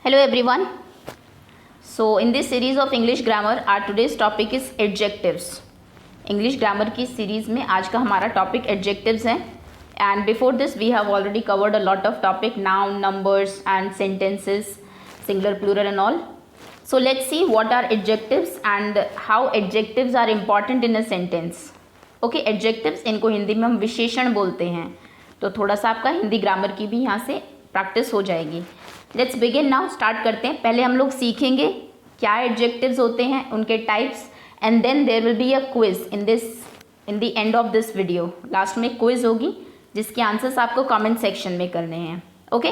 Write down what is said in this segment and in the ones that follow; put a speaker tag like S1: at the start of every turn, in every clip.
S1: Hello everyone. So in this series of English grammar, our today's topic is adjectives. English grammar की series में आज का हमारा topic adjectives है. And before this we have already covered a lot of topic, noun, numbers and sentences, singular, plural and all. So let's see what are adjectives and how adjectives are important in a sentence. Okay, adjectives इनको हिंदी में हम विशेषण बोलते हैं. तो थोड़ा सा आपका हिंदी ग्रामर की भी यहाँ से प्रैक्टिस हो जाएगी. Let's begin now. स्टार्ट करते हैं. पहले हम लोग सीखेंगे क्या एडजेक्टिव्स होते हैं, उनके types, and then there will be a quiz in the end of this video. Last में क्विज होगी जिसके आंसर्स आपको कमेंट सेक्शन में करने हैं. Okay,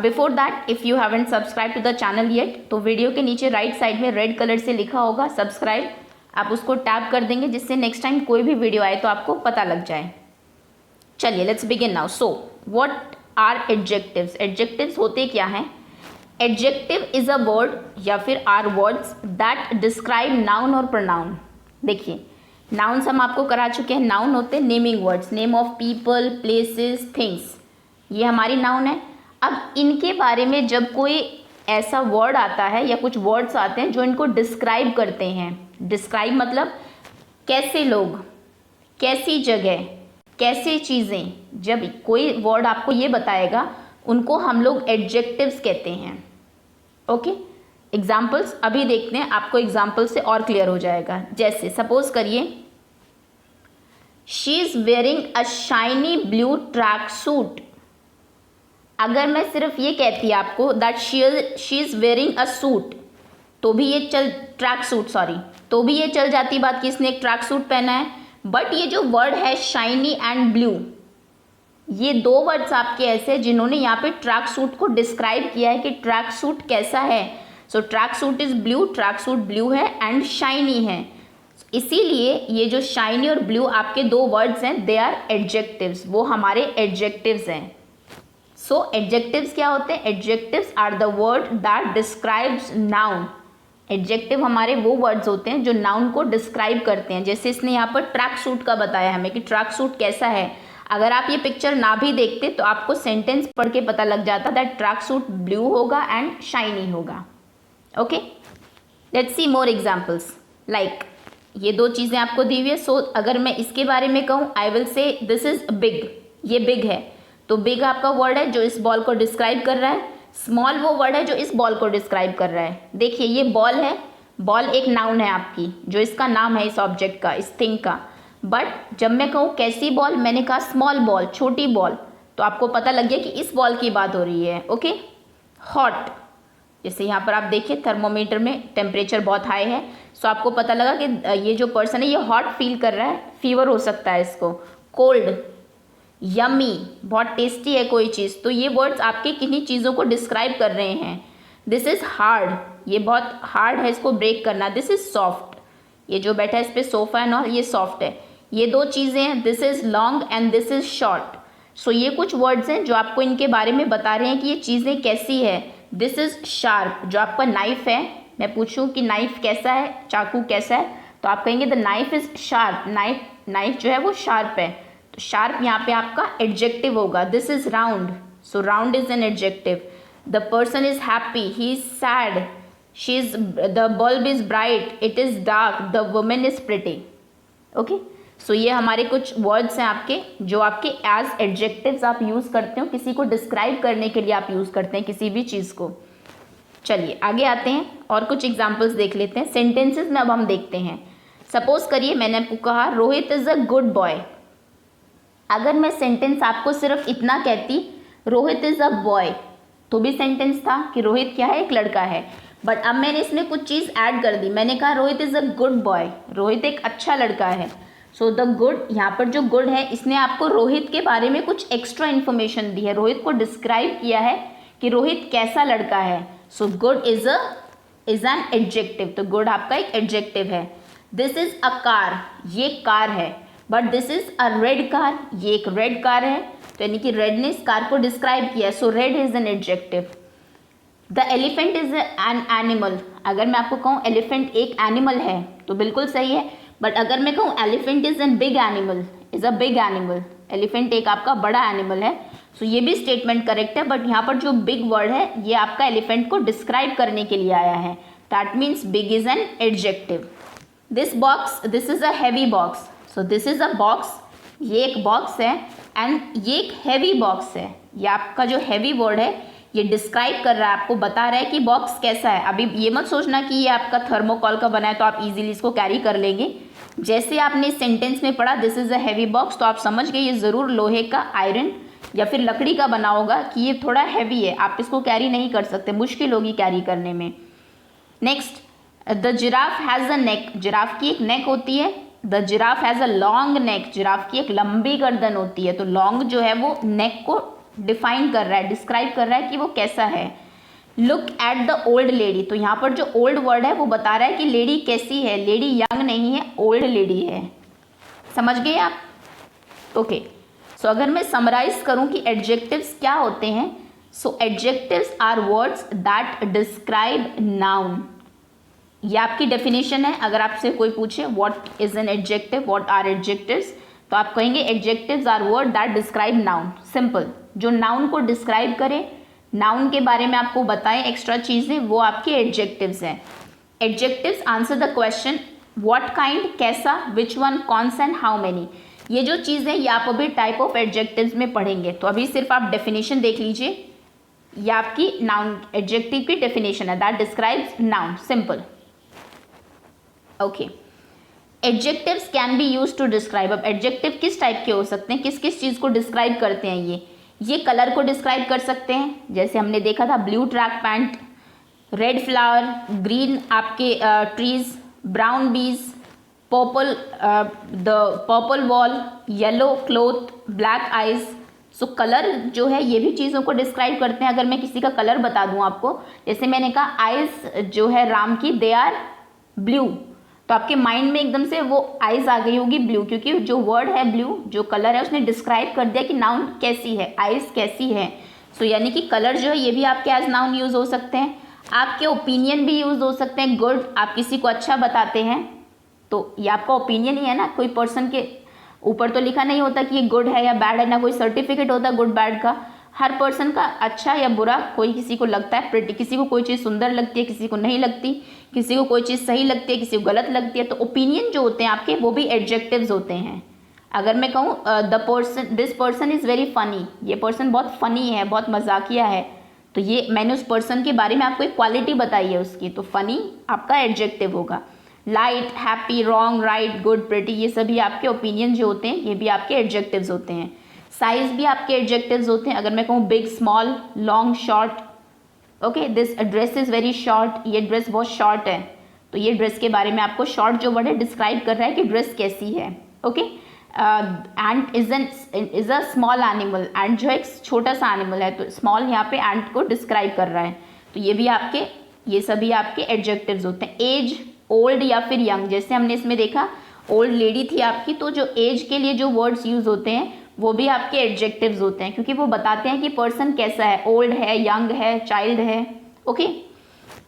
S1: before that if you haven't subscribe to the channel yet, तो वीडियो के नीचे राइट साइड में रेड कलर से लिखा होगा सब्सक्राइब. आप उसको टैप कर देंगे जिससे नेक्स्ट टाइम कोई भी वीडियो आए तो आपको पता लग जाए. चलिए let's begin now. So what are adjectives. Adjectives होते क्या हैं? एडजेक्टिव इज अ वर्ड या फिर are words that describe noun और प्रोनाउन. देखिए, नाउन्स हम आपको करा चुके हैं. नाउन होते हैं naming words, name of people, places, things. ये हमारी नाउन है. अब इनके बारे में जब कोई ऐसा वर्ड आता है या कुछ वर्ड्स आते हैं जो इनको डिस्क्राइब करते हैं. डिस्क्राइब मतलब कैसे लोग, कैसी जगह, कैसे चीज़ें. जब कोई वर्ड आपको ये बताएगा उनको हम लोग एडजेक्टिव्स कहते हैं. ओके, एग्जाम्पल्स अभी देखते हैं, आपको एग्जाम्पल से और क्लियर हो जाएगा. जैसे सपोज करिए, she is wearing a shiny blue track suit. अगर मैं सिर्फ ये कहती आपको that she is wearing a suit, तो भी ये ट्रैक सूट तो भी ये चल जाती बात कि इसने एक ट्रैक सूट पहना है. बट ये जो वर्ड है शाइनी एंड ब्लू, ये दो वर्ड्स आपके ऐसे जिन्होंने यहाँ पे ट्रैक सूट को डिस्क्राइब किया है कि ट्रैक सूट कैसा है. So track suit is blue, track suit blue है एंड शाइनी है. इसीलिए ये जो शाइनी और ब्लू आपके दो वर्ड्स हैं, दे आर एडजेक्टिव्स. वो हमारे एडजेक्टिव्स हैं. सो एडजेक्टिव्स क्या होते हैं? Adjectives are the word that describes noun. Adjective हमारे वो वर्ड्स होते हैं जो नाउन को डिस्क्राइब करते हैं. जैसे इसने यहाँ पर ट्रैक सूट का बताया हमें कि ट्रैक सूट कैसा है. अगर आप ये पिक्चर ना भी देखते तो आपको सेंटेंस पढ़ के पता लग जाता दैट ट्रैक सूट ब्लू होगा एंड शाइनी होगा. Okay, let's see more examples. Like ये दो चीज़ें आपको दी हुई है. सो अगर मैं इसके बारे में कहूँ, I will say this is big. ये बिग है, तो बिग आपका वर्ड है जो इस बॉल को डिस्क्राइब कर रहा है. स्मॉल वो वर्ड है जो इस बॉल को डिस्क्राइब कर रहा है. देखिए ये बॉल है, बॉल एक नाउन है आपकी, जो इसका नाम है इस ऑब्जेक्ट का, इस थिंग का. बट जब मैं कहूँ कैसी बॉल, मैंने कहा स्मॉल बॉल, छोटी बॉल, तो आपको पता लग गया कि इस बॉल की बात हो रही है. ओके, हॉट, जैसे यहाँ पर आप देखिए थर्मोमीटर में टेम्परेचर बहुत हाई है, सो आपको पता लगा कि ये जो पर्सन है ये हॉट फील कर रहा है, फीवर हो सकता है इसको. कोल्ड, यमी, बहुत टेस्टी है कोई चीज़, तो ये वर्ड्स आपके किन्हीं चीज़ों को डिस्क्राइब कर रहे हैं. दिस इज़ हार्ड, ये बहुत हार्ड है, इसको ब्रेक करना. दिस इज़ सॉफ्ट, ये जो बैठा है इस पर सोफ़ा है ना, ये सॉफ्ट है. ये दो चीज़ें हैं, this is long and this is short. So ये कुछ वर्ड्स हैं जो आपको इनके बारे में बता रहे हैं कि ये चीज़ें कैसी है. दिस इज़ शार्प, जो आपका नाइफ़ है, मैं पूछूं कि नाइफ़ कैसा है, चाकू कैसा है, तो आप कहेंगे the knife is sharp. Knife जो है वो शार्प है, तो शार्प यहाँ पे आपका एडजेक्टिव होगा. This is round, so round is an adjective. The person is happy, he is sad, she is, the bulb is bright, it is dark, the women is pretty. Okay, so ये हमारे कुछ words हैं आपके जो आपके as adjectives आप use करते हो, किसी को डिस्क्राइब करने के लिए आप यूज़ करते हैं किसी भी चीज़ को. चलिए आगे आते हैं और कुछ एग्जाम्पल्स देख लेते हैं. सेंटेंसेस में अब हम देखते हैं. सपोज करिए मैंने आपको कहा Rohit is a good boy. अगर मैं सेंटेंस आपको सिर्फ इतना कहती रोहित इज़ अ बॉय, तो भी सेंटेंस था कि रोहित क्या है, एक लड़का है. बट अब मैंने इसमें कुछ चीज़ ऐड कर दी. मैंने कहा Rohit is a good boy, Rohit एक अच्छा लड़का है. सो द गुड, यहाँ पर जो गुड है इसने आपको रोहित के बारे में कुछ एक्स्ट्रा इन्फॉर्मेशन दी है, रोहित को डिस्क्राइब किया है कि रोहित कैसा लड़का है. So good is an adjective, तो गुड आपका एक एडजेक्टिव है. दिस इज़ अ कार, ये कार है. But this is a red car, ये एक रेड कार है, तो यानी कि रेड ने इस कार को डिस्क्राइब किया है. So red is an adjective. The elephant is an animal. अगर मैं आपको कहूँ एलिफेंट एक एनिमल है तो बिल्कुल सही है. बट अगर मैं कहूँ elephant is N big animal, is a big animal, elephant एक आपका बड़ा एनिमल है, सो ये भी स्टेटमेंट करेक्ट है, बट यहाँ पर जो बिग वर्ड है ये आपका एलिफेंट को डिस्क्राइब करने के लिए आया है. That means big is an adjective. This is a heavy box. So this is a box, ये एक बॉक्स है एंड ये एक हैवी बॉक्स है. ये आपका जो हैवी वर्ड है ये डिस्क्राइब कर रहा है, आपको बता रहा है कि बॉक्स कैसा है. अभी ये मत सोचना कि ये आपका थर्मोकॉल का बना है तो आप इजीली इसको कैरी कर लेंगे. जैसे आपने सेंटेंस में पढ़ा this is a heavy box, तो आप समझ गए ये ज़रूर लोहे का, आयरन या फिर लकड़ी का बना होगा कि ये थोड़ा हैवी है, आप इसको कैरी नहीं कर सकते, मुश्किल होगी कैरी करने में. Next, the giraffe has a neck. Giraffe की एक नेक होती है. The giraffe has a long neck. Giraffe की एक लंबी गर्दन होती है. तो लॉन्ग जो है वो नेक को डिफाइन कर रहा है, डिस्क्राइब कर रहा है कि वो कैसा है. Look at the old lady. तो यहाँ पर जो ओल्ड वर्ड है वो बता रहा है कि लेडी कैसी है. लेडी यंग नहीं है, ओल्ड लेडी है. समझ गए आप? ओके. सो अगर मैं समराइज करूँ कि एडजेक्टिव्स क्या होते हैं, so adjectives are words that describe noun. ये आपकी डेफिनेशन है. अगर आपसे कोई पूछे what is an adjective, what are adjectives, तो आप कहेंगे adjectives are word that describe noun. Simple, जो नाउन को डिस्क्राइब करे, नाउन के बारे में आपको बताएं एक्स्ट्रा चीज़ें, वो आपके एडजेक्टिव्स हैं. Adjectives answer the question what kind, कैसा, विच वन, कौन सा एंड हाउ मेनी. ये जो चीज़ें ये आप अभी टाइप ऑफ एडजेक्टिव्स में पढ़ेंगे. तो अभी सिर्फ आप डेफिनेशन देख लीजिए. ये आपकी नाउन एडजेक्टिव की डेफिनेशन है that describes noun. Simple. Okay. Adjectives can be use to describe. अब एडजेक्टिव किस टाइप के हो सकते हैं, किस किस चीज़ को डिस्क्राइब करते हैं ये कलर को डिस्क्राइब कर सकते हैं, जैसे हमने देखा था blue track pant, red flower, green आपके ट्रीज, ब्राउन बीज, purple the purple wall, yellow cloth, black eyes. So colour जो है ये भी चीज़ों को डिस्क्राइब करते हैं. अगर मैं किसी का कलर बता दूं आपको, जैसे मैंने कहा आइज जो है राम की दे आर ब्लू, तो आपके माइंड में एकदम से वो आइज आ गई होगी ब्लू, क्योंकि जो वर्ड है ब्लू, जो कलर है उसने डिस्क्राइब कर दिया कि नाउन कैसी है, आइज कैसी है. सो यानी कि कलर जो है ये भी आपके एज नाउन यूज़ हो सकते हैं. आपके ओपिनियन भी यूज़ हो सकते हैं. गुड, आप किसी को अच्छा बताते हैं तो ये आपका ओपिनियन ही है ना. कोई पर्सन के ऊपर तो लिखा नहीं होता कि ये गुड है या बैड है, ना कोई सर्टिफिकेट होता गुड बैड का. हर पर्सन का अच्छा या बुरा कोई किसी को लगता है प्रिटी, किसी को कोई चीज़ सुंदर लगती है, किसी को नहीं लगती, किसी को कोई चीज़ सही लगती है, किसी को गलत लगती है. तो ओपिनियन जो होते हैं आपके वो भी एडजेक्टिव्स होते हैं. अगर मैं कहूँ this person is very funny, ये पर्सन बहुत फ़नी है, बहुत मजाकिया है, तो ये मैंने उस पर्सन के बारे में आपको एक क्वालिटी बताई है उसकी, तो फनी आपका एडजेक्टिव होगा. Light, happy, wrong, right, good, pretty, ये सभी आपके ओपिनियन जो होते हैं ये भी आपके एडजेक्टिव्स होते हैं. साइज भी आपके एडजेक्टिव्स होते हैं. अगर मैं कहूँ big, small, long, short, okay, this dress is very short, ये ड्रेस बहुत शॉर्ट है, तो ये ड्रेस के बारे में आपको शॉर्ट जो वर्ड है डिस्क्राइब कर रहा है कि ड्रेस कैसी है. Okay. Ant is a small animal. Ant जो है एक छोटा सा एनिमल है, तो स्मॉल यहाँ पे एंट को डिस्क्राइब कर रहा है. तो ये सभी आपके एडजेक्टिव्स होते हैं. एज, ओल्ड या फिर यंग, जैसे हमने इसमें देखा ओल्ड लेडी थी आपकी, तो जो एज के लिए जो वर्ड्स यूज होते हैं वो भी आपके एडजेक्टिव्स होते हैं, क्योंकि वो बताते हैं कि पर्सन कैसा है, ओल्ड है, यंग है, चाइल्ड है. ओके.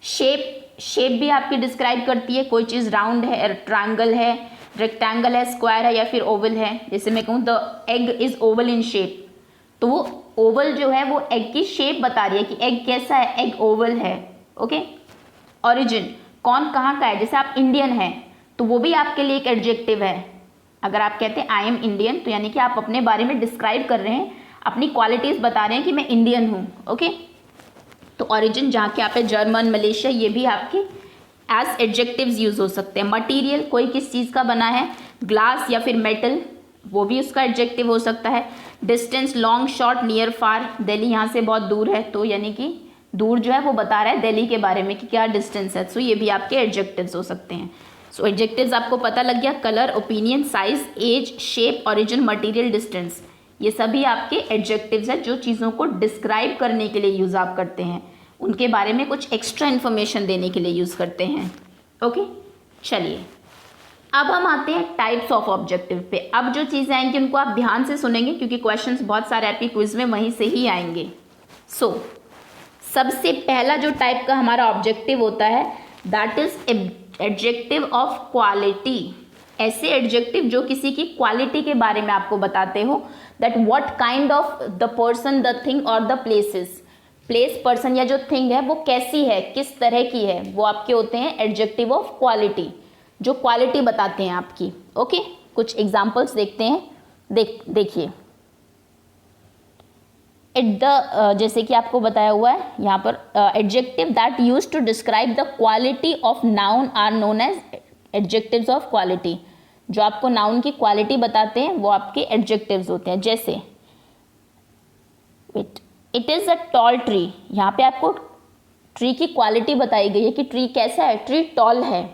S1: शेप भी आपकी डिस्क्राइब करती है, कोई चीज़ राउंड है, ट्रायंगल है, रेक्टेंगल है, स्क्वायर है या फिर ओवल है. जैसे मैं कहूँ the egg is oval in shape, तो वो ओवल जो है वो एग की शेप बता रही है कि एग कैसा है, एग ओवल है. ओके. ओरिजिन, कौन कहाँ का है, जैसे आप इंडियन हैं तो वो भी आपके लिए एक एडजेक्टिव है. अगर आप कहते हैं आई एम इंडियन, तो यानी कि आप अपने बारे में डिस्क्राइब कर रहे हैं, अपनी क्वालिटीज़ बता रहे हैं कि मैं इंडियन हूँ. ओके. तो ओरिजिन जहाँ के आप है, जर्मन, मलेशिया, ये भी आपके एज एडजेक्टिव्स यूज हो सकते हैं. मटीरियल, कोई किस चीज़ का बना है, ग्लास या फिर मेटल, वो भी उसका एडजेक्टिव हो सकता है. डिस्टेंस, लॉन्ग, शॉर्ट, नियर, फार, दिल्ली यहाँ से बहुत दूर है, तो यानी कि दूर जो है वो बता रहा है दिल्ली के बारे में कि क्या डिस्टेंस है. सो ये भी आपके एडजेक्टिव्स हो सकते हैं. सो एडजेक्टिव्स आपको पता लग गया. Colour, opinion, size, age, shape, origin, material, distance, ये सभी आपके एडजेक्टिव्स हैं जो चीज़ों को डिस्क्राइब करने के लिए यूज़ आप करते हैं, उनके बारे में कुछ एक्स्ट्रा इन्फॉर्मेशन देने के लिए यूज़ करते हैं. ओके. चलिए अब हम आते हैं टाइप्स ऑफ ऑब्जेक्टिव पे. अब जो चीज़ें आएंगी उनको आप ध्यान से सुनेंगे, क्योंकि क्वेश्चंस बहुत सारे आपके क्विज में वहीं से ही आएंगे. सो सबसे पहला जो टाइप का हमारा ऑब्जेक्टिव होता है that is adjective of quality. ऐसे एडजेक्टिव जो किसी की क्वालिटी के बारे में आपको बताते हो, that what kind of the person, the thing और द प्लेसेस, प्लेस, पर्सन या जो थिंग है वो कैसी है, किस तरह की है, वो आपके होते हैं एडजेक्टिव ऑफ क्वालिटी, जो क्वालिटी बताते हैं आपकी। ओके, कुछ एग्जांपल्स देखते हैं। देखिए जैसे कि आपको बताया हुआ है यहाँ पर, adjective that use to describe the quality of noun are known as adjectives of quality. जो आपको नाउन की क्वालिटी बताते हैं वो आपके एडजेक्टिव्स होते हैं। जैसे it is a tall tree, यहाँ पे आपको ट्री की क्वालिटी बताई गई है कि ट्री कैसा है, ट्री टॉल है।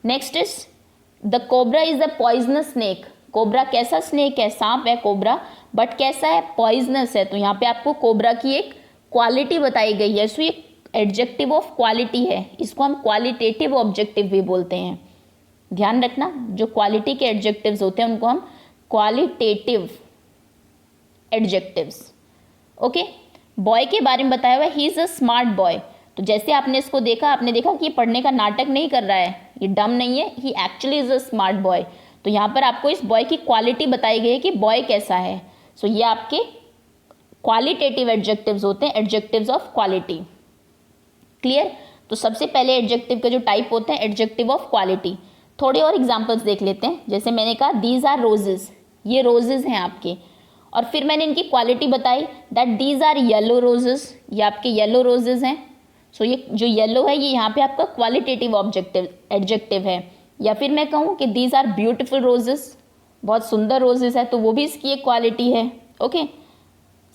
S1: Next is the cobra is a poisonous snake, cobra कैसा स्नेक है, सांप है कोबरा, बट कैसा है, पॉइजनस है। तो यहाँ पे आपको कोबरा की एक क्वालिटी बताई गई है, सो ये एडजेक्टिव ऑफ क्वालिटी है, इसको हम क्वालिटेटिव ऑब्जेक्टिव भी बोलते हैं। ध्यान रखना, जो क्वालिटी के एडजेक्टिव्स होते हैं उनको हम क्वालिटेटिव एडजेक्टिव्स। ओके, बॉय के बारे में बताया हुआ है, he is a smart boy. तो जैसे आपने इसको देखा, आपने देखा कि ये पढ़ने का नाटक नहीं कर रहा है, ये डम नहीं है, he actually is a smart boy. तो यहाँ पर आपको इस बॉय की क्वालिटी बताई गई है कि बॉय कैसा है। सो ये आपके क्वालिटेटिव एडजेक्टिव्स होते हैं, एडजेक्टिव्स ऑफ क्वालिटी। क्लियर? तो सबसे पहले एडजेक्टिव के जो टाइप होते हैं, एडजेक्टिव ऑफ क्वालिटी। थोड़े और एग्जांपल्स देख लेते हैं। जैसे मैंने कहा दीज आर रोजेज, ये रोजेज हैं आपके, और फिर मैंने इनकी क्वालिटी बताई that these are yellow roses, ये आपके येलो रोजेज हैं। सो ये जो येलो है ये यहाँ पे आपका क्वालिटेटिव ऑब्जेक्टिव एडजेक्टिव है। या फिर मैं कहूँ कि दीज आर ब्यूटिफुल रोजेस, बहुत सुंदर रोजेस है, तो वो भी इसकी एक क्वालिटी है। ओके,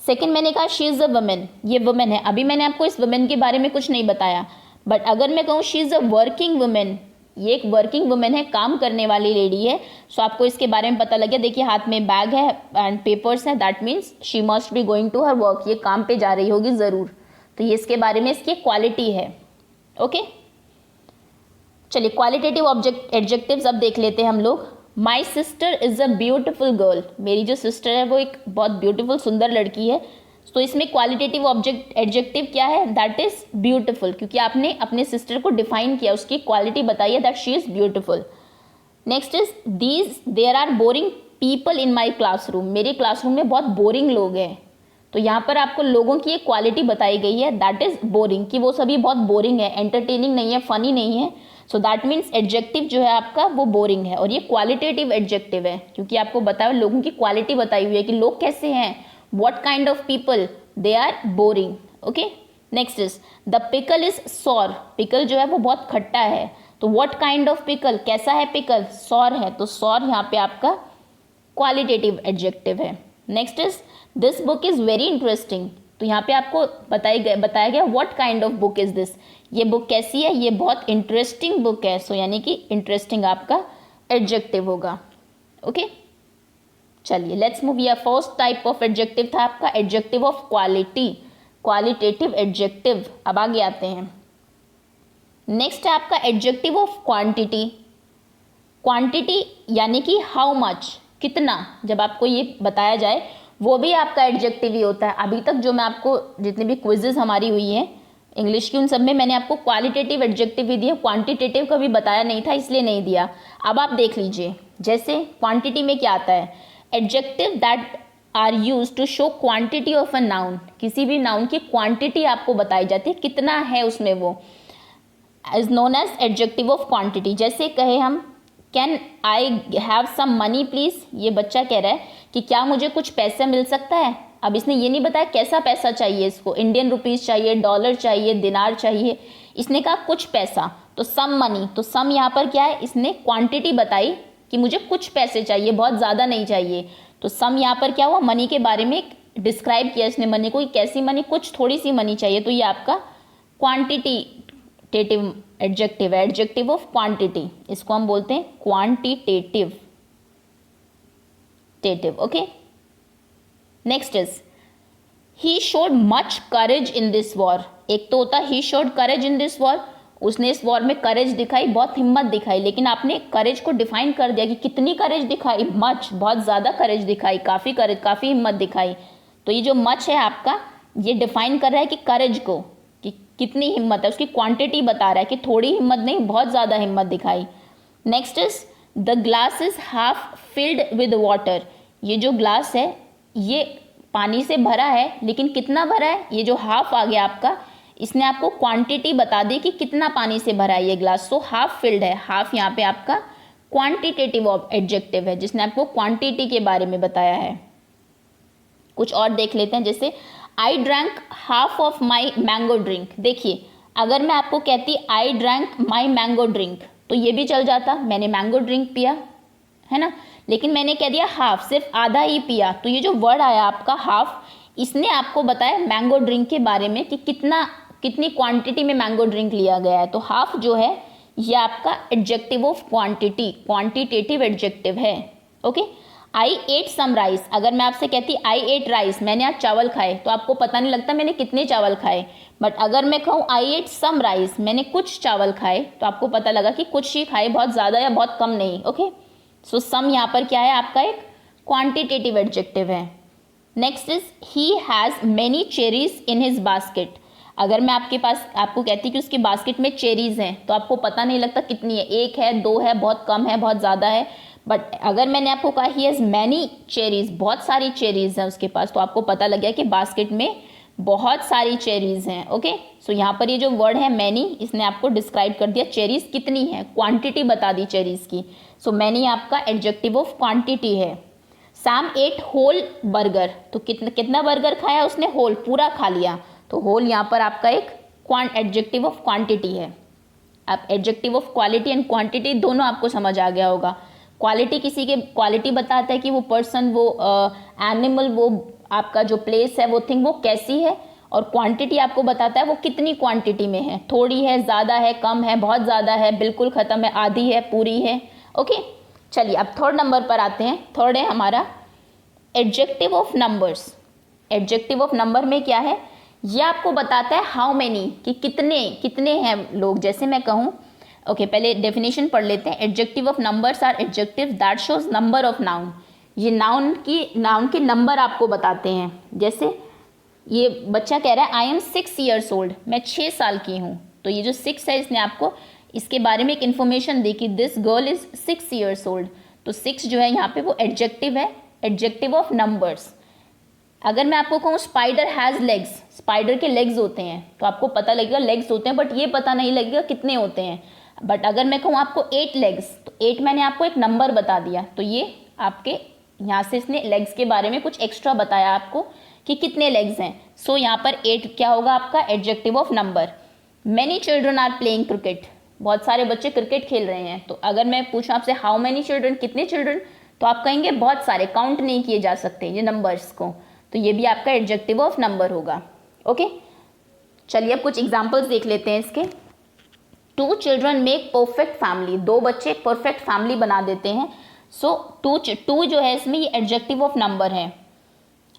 S1: सेकंड मैंने कहा शी इज़ अ वुमेन, ये वुमेन है। अभी मैंने आपको इस वुमेन के बारे में कुछ नहीं बताया, बट अगर मैं कहूँ she is a working women, ये एक वर्किंग वुमेन है, काम करने वाली लेडी है, सो आपको इसके बारे में पता लग गया। देखिए हाथ में बैग है एंड पेपर्स हैं, that means she must be going to her work, ये काम पे जा रही होगी ज़रूर। तो ये इसके बारे में इसकी क्वालिटी है। ओके, चलिए क्वालिटेटिव ऑब्जेक्ट एडजेक्टिव्स अब देख लेते हैं हम लोग। My sister is a beautiful girl, मेरी जो सिस्टर है वो एक बहुत ब्यूटीफुल सुंदर लड़की है। तो इसमें क्वालिटेटिव ऑब्जेक्ट एडजेक्टिव क्या है, दैट इज ब्यूटीफुल, क्योंकि आपने अपने सिस्टर को डिफाइन किया, उसकी क्वालिटी बताई है that she is beautiful. Next is these there are boring people in my classroom, मेरे क्लासरूम में बहुत बोरिंग लोग हैं। तो यहाँ पर आपको लोगों की एक क्वालिटी बताई गई है, दैट इज बोरिंग, कि वो सभी बहुत बोरिंग है, एंटरटेनिंग नहीं है, फनी नहीं है। सो दैट मीन्स एडजेक्टिव जो है आपका वो बोरिंग है, और ये क्वालिटेटिव एडजेक्टिव है क्योंकि आपको बताया लोगों की क्वालिटी बताई हुई है कि लोग कैसे हैं, what kind of people, they are boring. Okay, next is the pickle is sour, pickle जो है वो बहुत खट्टा है। तो व्हाट काइंड ऑफ पिकल, कैसा है पिकल, सॉर है, तो सॉर यहाँ पे आपका क्वालिटेटिव एडजेक्टिव है। Next is this book is very interesting, तो यहाँ पे आपको बताया गया what kind of book is this, ये बुक कैसी है, ये बहुत इंटरेस्टिंग बुक है। सो यानी कि इंटरेस्टिंग आपका एडजेक्टिव होगा। ओके, चलिए लेट्स मूव। या फर्स्ट टाइप ऑफ एडजेक्टिव था आपका adjective of quality, qualitative adjective. अब आगे आते हैं, नेक्स्ट है आपका एडजेक्टिव ऑफ क्वांटिटी। क्वांटिटी यानी कि हाउ मच, कितना, जब आपको ये बताया जाए वो भी आपका एडजेक्टिव ही होता है। अभी तक जो मैं आपको जितनी भी क्विजेज हमारी हुई हैं इंग्लिश की, उन सब में मैंने आपको क्वालिटेटिव एडजेक्टिव ही दिया, क्वांटिटेटिव कभी बताया नहीं था, इसलिए नहीं दिया। अब आप देख लीजिए, जैसे क्वांटिटी में क्या आता है, adjective that are use to show quantity of a noun, किसी भी नाउन की क्वांटिटी आपको बताई जाती है, कितना है उसमें, वो is known as adjective of quantity. जैसे कहे हम can I have some money please, ये बच्चा कह रहा है कि क्या मुझे कुछ पैसा मिल सकता है। अब इसने ये नहीं बताया कैसा पैसा चाहिए इसको, इंडियन रुपीज़ चाहिए, डॉलर चाहिए, दिनार चाहिए, इसने कहा कुछ पैसा, तो सम मनी। तो सम यहाँ पर क्या है, इसने क्वांटिटी बताई कि मुझे कुछ पैसे चाहिए, बहुत ज़्यादा नहीं चाहिए। तो सम यहाँ पर क्या हुआ, मनी के बारे में डिस्क्राइब किया इसने मनी को, कैसी मनी, कुछ थोड़ी सी मनी चाहिए। तो ये आपका क्वांटिटेटिव एडजेक्टिव है, एडजेक्टिव ऑफ क्वांटिटी, इसको हम बोलते हैं quantitative. Okay, next is he showed much courage in this war. एक तो होता he showed courage in this war, उसने इस वॉर में करेज दिखाई, बहुत हिम्मत दिखाई, लेकिन आपने करेज को डिफाइन कर दिया कि कितनी करेज दिखाई, मच, बहुत ज़्यादा करेज दिखाई, काफ़ी करेज, काफ़ी हिम्मत दिखाई। तो ये जो मच है आपका, ये डिफाइन कर रहा है कि करेज को, कि कितनी हिम्मत है, उसकी क्वांटिटी बता रहा है कि थोड़ी हिम्मत नहीं, बहुत ज़्यादा हिम्मत दिखाई। Next is the glass is half filled with water, ये जो ग्लास है ये पानी से भरा है, लेकिन कितना भरा है, ये जो हाफ आ गया आपका, इसने आपको क्वांटिटी बता दी कि कितना पानी से भरा है ये ग्लास। सो हाफ फिल्ड है, हाफ यहाँ पे आपका क्वांटिटेटिव एडजेक्टिव है जिसने आपको क्वांटिटी के बारे में बताया है। कुछ और देख लेते हैं, जैसे I drank half of my mango drink. देखिए अगर मैं आपको कहती I drank my mango drink तो ये भी चल जाता, मैंने मैंगो ड्रिंक पिया है ना, लेकिन मैंने कह दिया हाफ, सिर्फ आधा ही पिया, तो ये जो वर्ड आया आपका हाफ, इसने आपको बताया मैंगो ड्रिंक के बारे में कि कितनी क्वांटिटी में मैंगो ड्रिंक लिया गया है। तो हाफ जो है ये आपका adjective of quantity, quantitative adjective है। Okay, I ate some rice, अगर मैं आपसे कहती आई एट राइस, मैंने आज चावल खाए, तो आपको पता नहीं लगता मैंने कितने चावल खाए। बट अगर मैं कहूँ आई एट सम राइस, मैंने कुछ चावल खाए, तो आपको पता लगा कि कुछ ही खाए, बहुत ज़्यादा या बहुत कम नहीं। ओके, सो सम यहाँ पर क्या है आपका एक क्वांटिटेटिव एडजेक्टिव है। Next is he has many cherries in his basket, अगर मैं आपको कहती कि उसकी बास्केट में चेरीज हैं, तो आपको पता नहीं लगता कितनी है, एक है, दो है, बहुत कम है, बहुत ज़्यादा है। बट अगर मैंने आपको कहा ही हैज़ मैनी चेरीज, बहुत सारी चेरीज हैं उसके पास, तो आपको पता लग गया कि बास्केट में बहुत सारी चेरीज हैं। ओके, सो यहाँ पर ये जो वर्ड है मैनी, इसने आपको डिस्क्राइब कर दिया चेरीज कितनी है, क्वांटिटी बता दी चेरीज की। सो मैनी आपका एडजेक्टिव ऑफ क्वांटिटी है। सैम एट होल बर्गर, तो कितना बर्गर खाया उसने, होल, पूरा खा लिया, तो होल यहाँ पर आपका एक एडजेक्टिव ऑफ क्वांटिटी है। अब adjective of quality and quantity दोनों आपको समझ आ गया होगा। क्वालिटी किसी के क्वालिटी बताता है कि वो पर्सन, वो एनिमल, वो आपका जो प्लेस है, वो थिंग, वो कैसी है, और क्वांटिटी आपको बताता है वो कितनी क्वांटिटी में है, थोड़ी है, ज़्यादा है, कम है, बहुत ज़्यादा है, बिल्कुल ख़त्म है, आधी है, पूरी है। ओके, चलिए अब थर्ड नंबर पर आते हैं। थर्ड है हमारा adjective of numbers. Adjective of number में क्या है, ये आपको बताता है हाउ मेनी, कि कितने हैं लोग। जैसे मैं कहूँ, ओके पहले डेफिनेशन पढ़ लेते हैं। Adjective of numbers are adjective that shows number of noun, ये नाउन के नंबर आपको बताते हैं। जैसे ये बच्चा कह रहा है आई एम 6 years old, मैं 6 साल की हूँ, तो ये जो 6 है इसने आपको इसके बारे में एक इन्फॉर्मेशन दी कि this girl is 6 years old, तो 6 जो है यहाँ पे वो एडजेक्टिव है, एडजेक्टिव ऑफ नंबर्स। अगर मैं आपको कहूँ स्पाइडर हैज़ लेग्स, स्पाइडर के लेग्स होते हैं, तो आपको पता लगेगा लेग्स होते हैं, बट ये पता नहीं लगेगा कितने होते हैं। बट अगर मैं कहूँ आपको 8 लेग्स, तो 8 मैंने आपको एक नंबर बता दिया, तो ये आपके यहाँ से इसने लेग्स के बारे में कुछ एक्स्ट्रा बताया आपको कि कितने लेग्स हैं। सो यहाँ पर 8 क्या होगा आपका adjective of number. Many children are playing cricket, बहुत सारे बच्चे क्रिकेट खेल रहे हैं, तो अगर मैं पूछूँ आपसे हाउ मैनी चिल्ड्रन, कितने चिल्ड्रन, तो आप कहेंगे बहुत सारे, काउंट नहीं किए जा सकते ये नंबर्स को, तो ये भी आपका एडजेक्टिव ऑफ नंबर होगा। ओके, चलिए अब कुछ एग्जांपल्स देख लेते हैं इसके। 2 चिल्ड्रन मेक परफेक्ट फैमिली, 2 बच्चे परफेक्ट फैमिली बना देते हैं। सो 2 जो है इसमें ये एडजेक्टिव ऑफ नंबर है।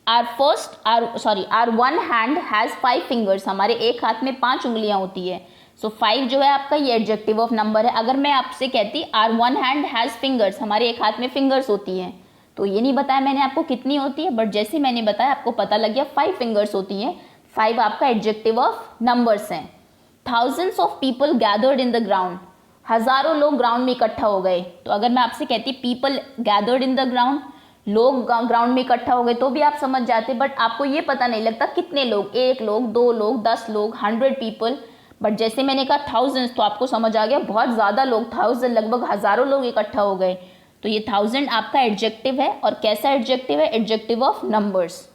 S1: Our one hand has 5 fingers, हमारे एक हाथ में 5 उंगलियां होती है। सो 5 जो है आपका ये एडजेक्टिव ऑफ नंबर है। अगर मैं आपसे कहती our one hand has fingers, हमारे एक हाथ में फिंगर्स होती हैं, तो ये नहीं बताया मैंने आपको कितनी होती है, बट जैसे मैंने बताया आपको पता लग गया 5 फिंगर्स होती हैं। 5 आपका एडजेक्टिव ऑफ नंबर्स हैं। Thousands of people gathered in the ground, हज़ारों लोग ग्राउंड में इकट्ठा हो गए, तो अगर मैं आपसे कहती people gathered in the ground, लोग ग्राउंड में इकट्ठा हो गए, तो भी आप समझ जाते, बट आपको ये पता नहीं लगता कितने लोग, 1 लोग, 2 लोग, 10 लोग, 100 पीपल। बट जैसे मैंने कहा थाउजेंड्स, तो आपको समझ आ गया बहुत ज़्यादा लोग, 1000, लगभग हज़ारों लोग इकट्ठा हो गए, तो ये 1000 आपका एडजेक्टिव है। और कैसा एडजेक्टिव है, adjective of numbers.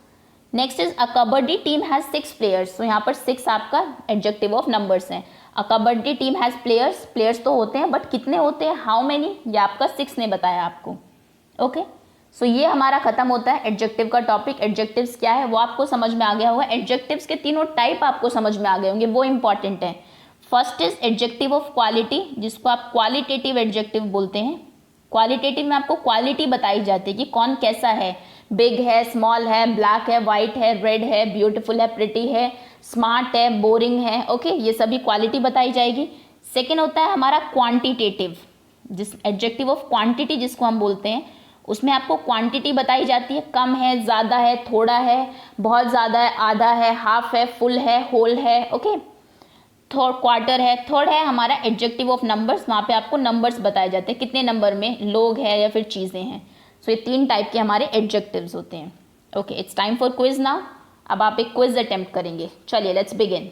S1: Next is a kabaddi team has 6 players, तो यहाँ पर 6 आपका एडजेक्टिव ऑफ नंबर्स हैं। A kabaddi team has players, players तो होते हैं, बट कितने होते हैं, हाउ मेनी, ये आपका 6 ने बताया आपको। ओके, सो ये हमारा खत्म होता है एडजेक्टिव का टॉपिक। एडजेक्टिव्स क्या है वो आपको समझ में आ गया होगा। एडजेक्टिव्स के तीनों टाइप आपको समझ में आ गए होंगे, वो इंपॉर्टेंट है। First is adjective of quality, जिसको आप क्वालिटेटिव एडजेक्टिव बोलते हैं। क्वालिटेटिव में आपको क्वालिटी बताई जाती है कि कौन कैसा है, बिग है, स्मॉल है, ब्लैक है, वाइट है, रेड है, ब्यूटीफुल है, प्रिटी है, स्मार्ट है, बोरिंग है। ओके, ये सभी क्वालिटी बताई जाएगी। सेकेंड होता है हमारा क्वांटिटेटिव, जिस एडजेक्टिव ऑफ क्वांटिटी जिसको हम बोलते हैं, उसमें आपको क्वांटिटी बताई जाती है, कम है, ज़्यादा है, थोड़ा है, बहुत ज़्यादा है, आधा है, हाफ है, फुल है, होल है। ओके, थर्ड क्वार्टर है, थर्ड है हमारा एडजेक्टिव ऑफ नंबर्स, वहाँ पे आपको नंबर्स बताए जाते हैं कितने नंबर में लोग हैं या फिर चीज़ें हैं। सो ये 3 टाइप के हमारे एडजेक्टिव्स होते हैं। Okay, it's time for quiz now. अब आप एक क्विज अटेम्प्ट करेंगे। चलिए let's begin.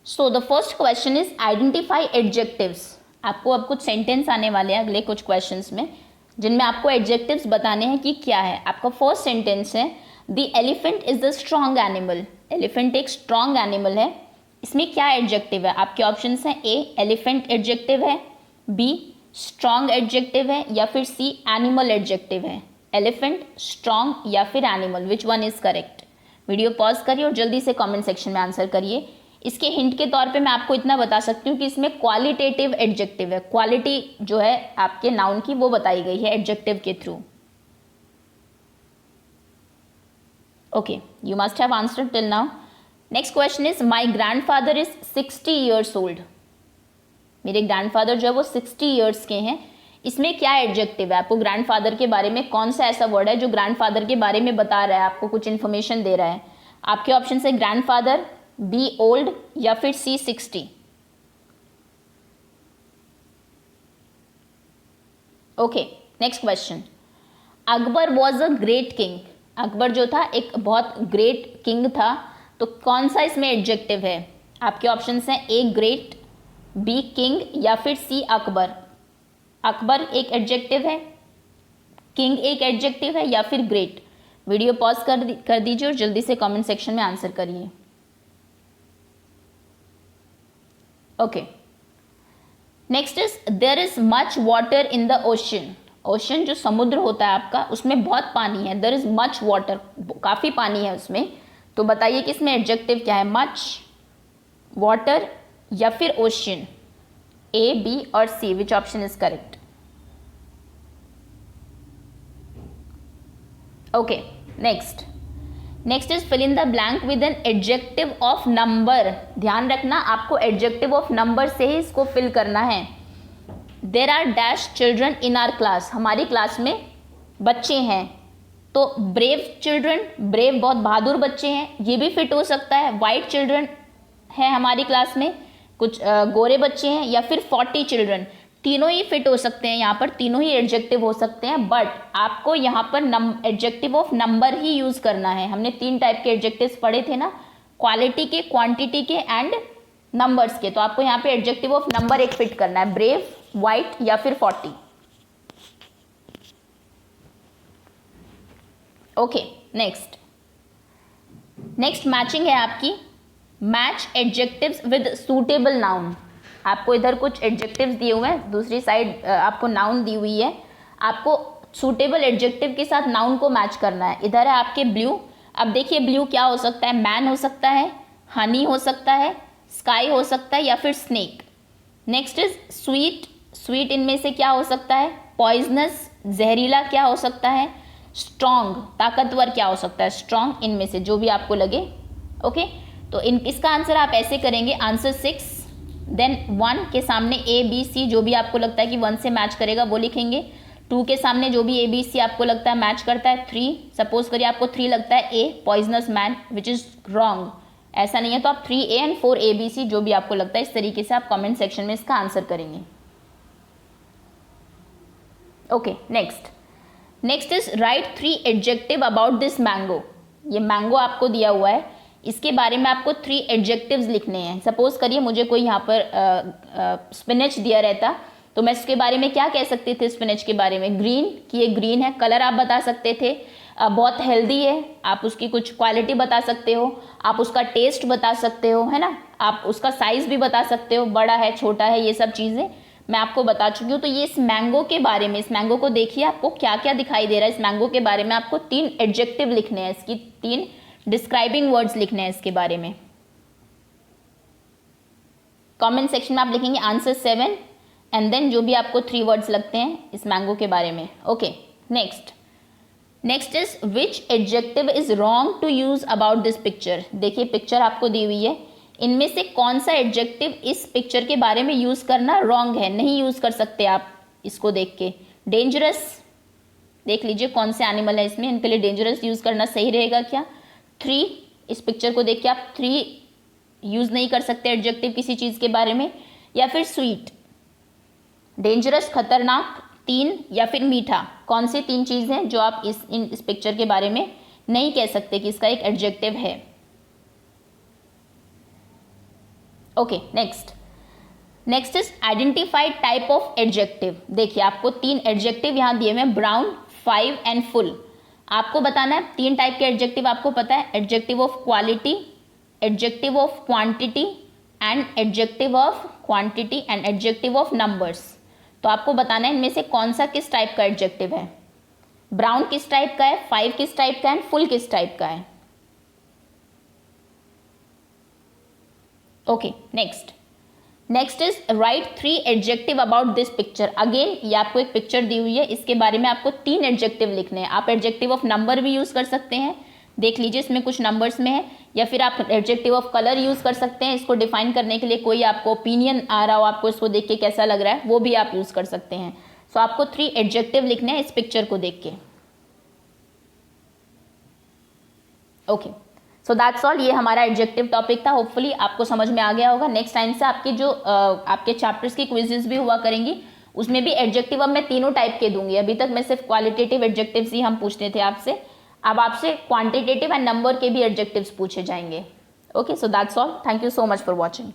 S1: So the first question is identify adjectives. आपको अब कुछ सेंटेंस आने वाले हैं अगले कुछ क्वेश्चंस में, जिनमें आपको एडजेक्टिव्स बताने हैं कि क्या है। आपका फर्स्ट सेंटेंस है the elephant is the strong animal. Elephant एक स्ट्रॉन्ग एनिमल है। इसमें क्या एडजेक्टिव है? आपके ऑप्शंस हैं, ए एलिफेंट एडजेक्टिव है, बी स्ट्रॉन्ग एडजेक्टिव है, या फिर सी एनिमल एडजेक्टिव है। एलिफेंट, स्ट्रॉन्ग या फिर animal, which one is correct? Video pause करिए और जल्दी से कमेंट सेक्शन में आंसर करिए। इसके हिंट के तौर पे मैं आपको इतना बता सकती हूँ कि इसमें क्वालिटेटिव एडजेक्टिव है। क्वालिटी जो है आपके नाउन की वो बताई गई है एडजेक्टिव के through. Okay, you must have answered till now. Next question is my grandfather is 60 years old. मेरे ग्रैंडफादर जो है वो 60 ईयर्स के हैं। इसमें क्या एडजेक्टिव है? आपको ग्रैंडफादर के बारे में कौन सा ऐसा वर्ड है जो ग्रैंडफादर के बारे में बता रहा है, आपको कुछ इन्फॉर्मेशन दे रहा है? आपके ऑप्शन है ग्रैंडफादर, बी ओल्ड, या फिर सी 60। Okay, next question. Akbar was a great king. Akbar जो था एक बहुत ग्रेट किंग था, तो कौन सा इसमें एडजेक्टिव है? आपके ऑप्शन हैं ए ग्रेट, बी किंग, या फिर सी अकबर। अकबर एक एडजेक्टिव है, किंग एक एडजेक्टिव है, या फिर ग्रेट? वीडियो पॉज कर दीजिए और जल्दी से कमेंट सेक्शन में आंसर करिए। Okay, next is there is much water in the ocean. Ocean जो समुद्र होता है आपका, उसमें बहुत पानी है। देयर इज मच वाटर, काफ़ी पानी है उसमें। तो बताइए कि इसमें एडजेक्टिव क्या है? मच, वाटर, या फिर ओशन? ए, बी और C, which option is correct? Okay, next is fill in the blank with an adjective of number. ध्यान रखना, आपको एडजेक्टिव ऑफ नंबर से ही इसको फिल करना है। There are dash children in our class. हमारी class में बच्चे हैं, तो ब्रेव चिल्ड्रन, ब्रेव बहुत बहादुर बच्चे हैं, ये भी फिट हो सकता है। वाइट चिल्ड्रन है हमारी क्लास में, कुछ गोरे बच्चे हैं, या फिर 40 चिल्ड्रन। तीनों ही फिट हो सकते हैं, यहाँ पर तीनों ही एडजेक्टिव हो सकते हैं, बट आपको यहाँ पर adjective of number he use करना है। हमने 3 टाइप के एडजेक्टिव्स पढ़े थे ना, क्वालिटी के, क्वांटिटी के एंड नंबर्स के। तो आपको यहाँ पे एडजेक्टिव ऑफ नंबर एक फिट करना है, ब्रेव, वाइट या फिर 40। ओके, नेक्स्ट मैचिंग है आपकी, match adjectives with suitable noun. आपको इधर कुछ एडजेक्टिव्स दिए हुए हैं, दूसरी साइड आपको नाउन दी हुई है। आपको सूटेबल एडजेक्टिव के साथ नाउन को मैच करना है। इधर है आपके ब्लू। अब देखिए ब्लू क्या हो सकता है? मैन हो सकता है, हनी हो सकता है, स्काई हो सकता है, या फिर snake. Next is sweet. Sweet इनमें से क्या हो सकता है? पॉइजनस, जहरीला क्या हो सकता है? स्ट्रॉन्ग, ताकतवर क्या हो सकता है? स्ट्रॉन्ग। इनमें से जो भी आपको लगे। ओके, तो इसका आंसर आप ऐसे करेंगे, आंसर 6, देन 1 के सामने ए बी सी, जो भी आपको लगता है कि 1 से मैच करेगा वो लिखेंगे। 2 के सामने जो भी ए बी सी आपको लगता है मैच करता है। 3, सपोज करिए आपको 3 लगता है ए poisonous man, which is wrong. ऐसा नहीं है, तो आप 3A एंड 4 ABC जो भी आपको लगता है, इस तरीके से आप कमेंट सेक्शन में इसका आंसर करेंगे। Okay, next is right 3 adjective about this mango. ये मैंगो आपको दिया हुआ है, इसके बारे में आपको 3 एडजेक्टिव्स लिखने हैं। सपोज करिए मुझे कोई यहाँ पर स्पिनच दिया रहता, तो मैं इसके बारे में क्या कह सकती थी? स्पिनच के बारे में ग्रीन, कि ये ग्रीन है। कलर आप बता सकते थे, बहुत हेल्दी है, आप उसकी कुछ क्वालिटी बता सकते हो, आप उसका टेस्ट बता सकते हो, है ना। आप उसका साइज़ भी बता सकते हो, बड़ा है, छोटा है, ये सब चीज़ें मैं आपको बता चुकी हूँ। तो ये इस मैंगो के बारे में, इस मैंगो को देखिए आपको क्या क्या दिखाई दे रहा है। इस मैंगो के बारे में आपको 3 एडजेक्टिव लिखने हैं, इसकी 3 डिस्क्राइबिंग वर्ड्स लिखने हैं इसके बारे में। कमेंट सेक्शन में आप लिखेंगे आंसर 7 एंड देन जो भी आपको 3 वर्ड्स लगते हैं इस मैंगो के बारे में। Okay, next is which adjective is wrong to use about this picture. देखिए पिक्चर आपको दी हुई है, इनमें से कौन सा एडजेक्टिव इस पिक्चर के बारे में यूज करना रॉन्ग है, नहीं यूज कर सकते आप इसको देख के। डेंजरस, देख लीजिए कौन से एनिमल है इसमें, इनके लिए डेंजरस यूज करना सही रहेगा क्या? थ्री, इस पिक्चर को देख के आप थ्री यूज नहीं कर सकते एडजेक्टिव किसी चीज के बारे में, या फिर स्वीट, डेंजरस खतरनाक, तीन, या फिर मीठा। कौन सी तीन चीज हैं जो आप इस पिक्चर के बारे में नहीं कह सकते कि इसका एक एडजेक्टिव है। Okay, next is identified type of adjective. देखिए आपको तीन एडजेक्टिव यहां दिए हुए हैं, ब्राउन, 5 एंड फुल। आपको बताना है तीन टाइप के एडजेक्टिव आपको पता है, adjective of quality, adjective of quantity and adjective of quantity and adjective of numbers. तो आपको बताना है इनमें से कौन सा किस टाइप का एडजेक्टिव है। ब्राउन किस टाइप का है, 5 किस टाइप का है, फुल किस टाइप का है। Okay, next is right 3 adjective about this picture. Again ये आपको एक पिक्चर दी हुई है, इसके बारे में आपको 3 एडजेक्टिव लिखने हैं। आप एडजेक्टिव ऑफ नंबर भी यूज कर सकते हैं, देख लीजिए इसमें कुछ नंबर्स में है, या फिर आप एडजेक्टिव ऑफ कलर यूज कर सकते हैं इसको डिफाइन करने के लिए, कोई आपको ओपिनियन आ रहा हो, आपको इसको देख के कैसा लग रहा है, वो भी आप यूज कर सकते हैं। सो आपको 3 एडजेक्टिव लिखने हैं इस पिक्चर को देख के। Okay, so that's all. ये हमारा एडजेक्टिव टॉपिक था, होपफुली आपको समझ में आ गया होगा। नेक्स्ट टाइम से आपके जो आपके चैप्टर्स की क्विजेस भी हुआ करेंगी, उसमें भी एडजेक्टिव अब मैं तीनों टाइप के दूंगी। अभी तक मैं सिर्फ क्वालिटेटिव एडजेक्टिव्स ही हम पूछते थे आपसे, अब आपसे क्वांटिटेटिव एंड नंबर के भी एडजेक्टिव्स पूछे जाएंगे। Okay, so that's all. Thank you so much for watching.